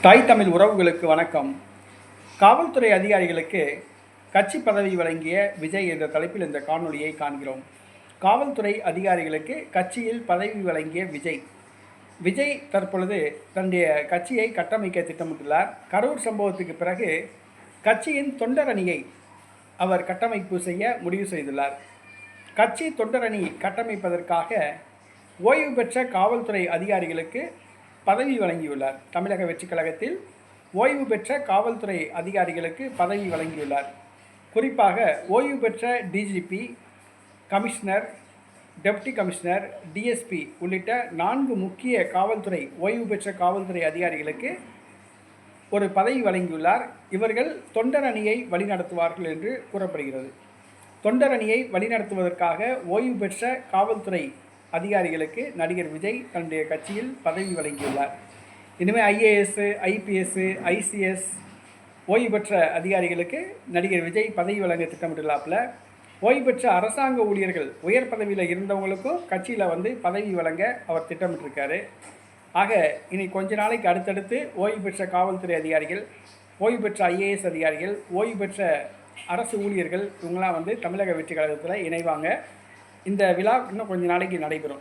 தாய் தமிழ் உறவுகளுக்கு வணக்கம். காவல்துறை அதிகாரிகளுக்கு கட்சி பதவி வழங்கிய விஜய் என்ற தலைப்பில் இந்த காணொலியை காண்கிறோம். காவல்துறை அதிகாரிகளுக்கு கட்சியில் பதவி வழங்கிய விஜய் தற்பொழுது தன்னுடைய கட்சியை கட்டமைக்க திட்டமிட்டுள்ளார். கரூர் சம்பவத்துக்கு பிறகு கட்சியின் தொண்டரணியை அவர் கட்டமைப்பு செய்ய முடிவு செய்துள்ளார். கட்சி தொண்டரணி கட்டமைப்பதற்காக ஓய்வு பெற்ற காவல்துறை அதிகாரிகளுக்கு பதவி வழங்கியுள்ளார். தமிழக வெற்றிக் கழகத்தில் ஓய்வு பெற்ற காவல்துறை அதிகாரிகளுக்கு பதவி வழங்கியுள்ளார். குறிப்பாக ஓய்வு பெற்ற DGP, commissioner, deputy commissioner, DSP உள்ளிட்ட 4 முக்கிய காவல்துறை ஓய்வு பெற்ற காவல்துறை அதிகாரிகளுக்கு ஒரு பதவி வழங்கியுள்ளார். இவர்கள் தொண்டரணியை வழிநடத்துவார்கள் என்று கூறப்படுகிறது. தொண்டரணியை வழிநடத்துவதற்காக ஓய்வு பெற்ற காவல்துறை அதிகாரிகளுக்கு நடிகர் விஜய் தன்னுடைய கட்சியில் பதவி வழங்கியுள்ளார். இனிமேல் ஐஏஎஸ், ஐபிஎஸ், ஐசிஎஸ் ஓய்வு பெற்ற அதிகாரிகளுக்கு நடிகர் விஜய் பதவி வழங்க திட்டமிட்டுள்ளாப்புல. ஓய்வு பெற்ற அரசாங்க ஊழியர்கள் உயர் பதவியில் இருந்தவங்களுக்கும் கட்சியில் பதவி வழங்க அவர் திட்டமிட்டிருக்காரு. ஆக இனி கொஞ்ச நாளைக்கு அடுத்தடுத்து ஓய்வு பெற்ற காவல்துறை அதிகாரிகள், ஓய்வு பெற்ற ஐஏஎஸ் அதிகாரிகள், ஓய்வு பெற்ற அரசு ஊழியர்கள் இவங்களாம் தமிழக வெற்றி கழகத்தில் இணைவாங்க. இந்த விழா இன்னும் கொஞ்ச நாளைக்கு நடைபெறும்.